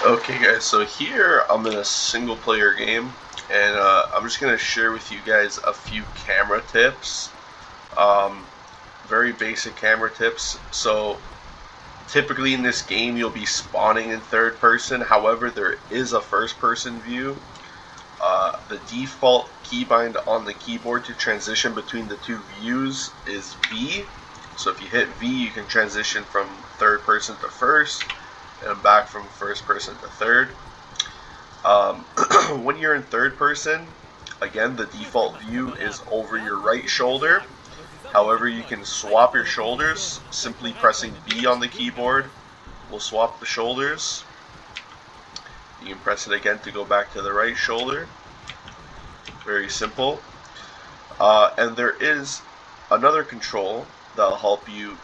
Okay guys, so here I'm in a single player game, and I'm just going to share with you guys a few camera tips. Um, Very basic camera tips. So typically in this game you'll be spawning in third person, however there is a first person view. The default keybind on the keyboard to transition between the two views is V. So if you hit V you can transition from third person to first, and back from first person to third. Um, when you're in third person, again, the default view is over your right shoulder. However, you can swap your shoulders. Simply pressing B on the keyboard will swap the shoulders. You can press it again to go back to the right shoulder. Very simple. And there is another control that'll help you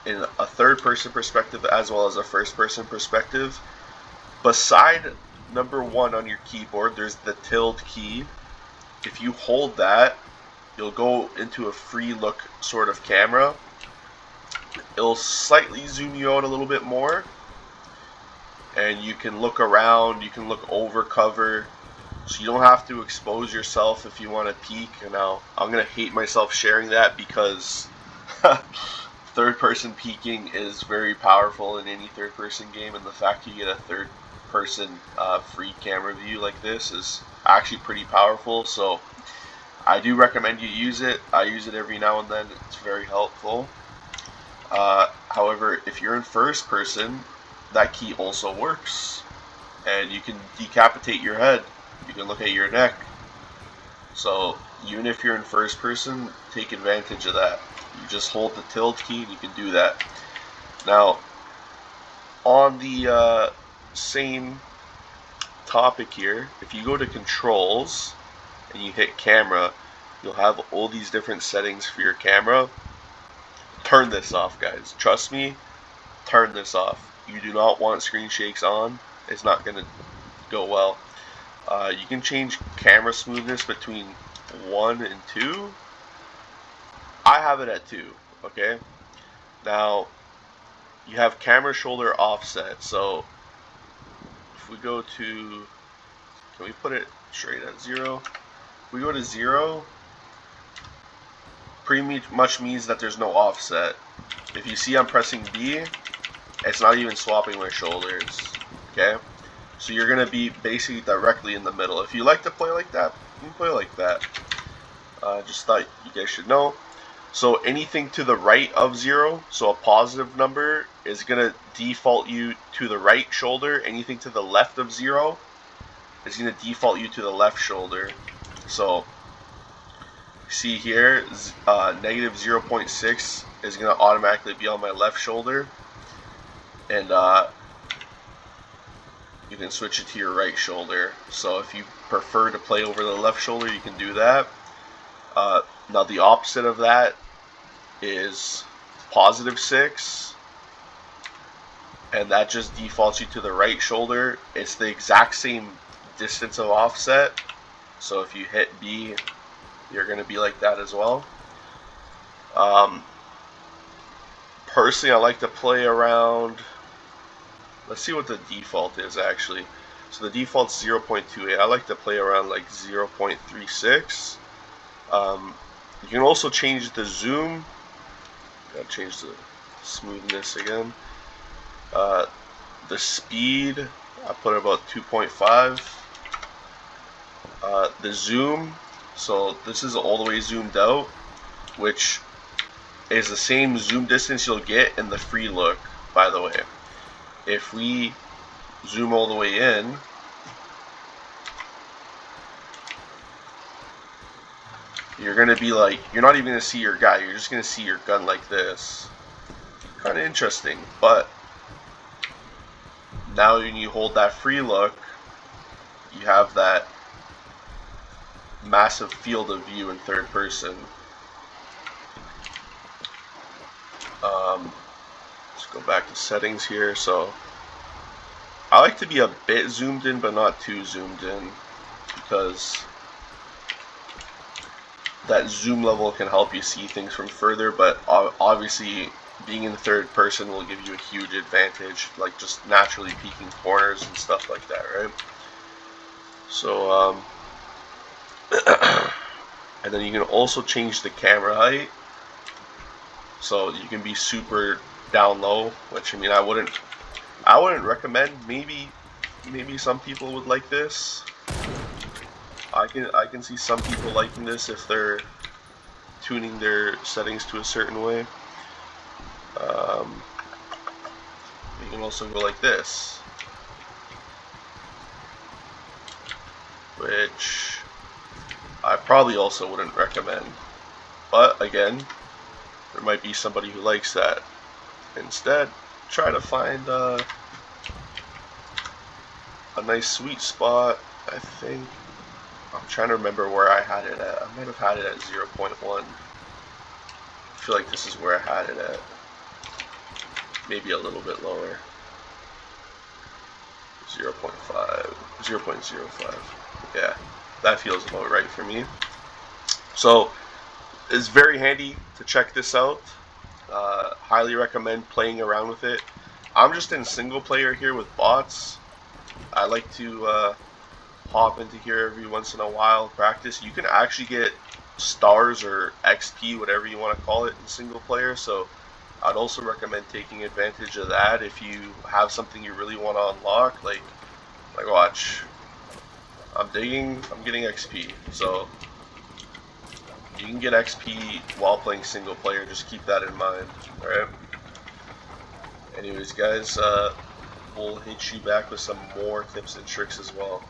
in a third person perspective as well as a first person perspective. Beside number 1 on your keyboard, there's the tilde key. If you hold that, you'll go into a Freelook sort of camera. It'll slightly zoom you out a little bit more, and you can look around, you can look over cover, so you don't have to expose yourself if you want to peek. And now I'm going to hate myself sharing that because third person peeking is very powerful in any third person game, and the fact you get a third person free camera view like this is actually pretty powerful. So I do recommend you use it. I use it every now and then. It's very helpful. However, if you're in first person, that key also works, and you can decapitate your head. You can look at your neck. So even if you're in first person, take advantage of that. You just hold the tilde key and you can do that. Now, on the same topic here, if you go to controls and you hit camera, you'll have all these different settings for your camera. Turn this off, guys. Trust me, turn this off. You do not want screen shakes on. It's not going to go well. You can change camera smoothness between 1 and 2. I have it at 2, okay? Now, you have camera shoulder offset. So if we go to, can we put it straight at 0? If we go to 0, pretty much means that there's no offset. If you see I'm pressing B, it's not even swapping my shoulders, okay? So you're going to be basically directly in the middle. If you like to play like that, you can play like that. Just thought you guys should know. So anything to the right of 0, so a positive number, is going to default you to the right shoulder. Anything to the left of 0 is going to default you to the left shoulder. So see here, negative 0.6 is going to automatically be on my left shoulder, and you can switch it to your right shoulder. So if you prefer to play over the left shoulder, you can do that. Now the opposite of that is positive 6, and that just defaults you to the right shoulder. It's the exact same distance of offset, so if you hit B, you're going to be like that as well. Personally, I like to play around, let's see what the default is actually. So the default's 0.28. I like to play around like 0.36. You can also change the zoom. Gotta change the smoothness again. The speed, I put about 2.5. The zoom, so this is all the way zoomed out, which is the same zoom distance you'll get in the Freelook, by the way. If we zoom all the way in, you're going to be like, you're not even going to see your guy, you're just going to see your gun like this. Kind of interesting, but now when you hold that Freelook, you have that massive field of view in third person. Let's go back to settings here. So I like to be a bit zoomed in, but not too zoomed in, because that zoom level can help you see things from further. But obviously being in the third person will give you a huge advantage, like just naturally peeking corners and stuff like that, right? So, and then you can also change the camera height, so you can be super down low, which I mean I wouldn't recommend. Maybe some people would like this. I can see some people liking this if they're tuning their settings to a certain way. You can also go like this, which I probably also wouldn't recommend. But again, there might be somebody who likes that. Instead, try to find a nice sweet spot. I think I'm trying to remember where I had it at. I might have had it at 0.1. I feel like this is where I had it at. Maybe a little bit lower. 0.5, 0.05. Yeah, that feels about right for me. So it's very handy to check this out. Highly recommend playing around with it. I'm just in single player here with bots. I like to hop into here every once in a while, practice. You can actually get stars or XP, whatever you want to call it, in single player. So I'd also recommend taking advantage of that if you have something you really want to unlock. Like watch, I'm getting XP. So you can get XP while playing single player. Just keep that in mind. All right. Anyways, guys, we'll hit you back with some more tips and tricks as well.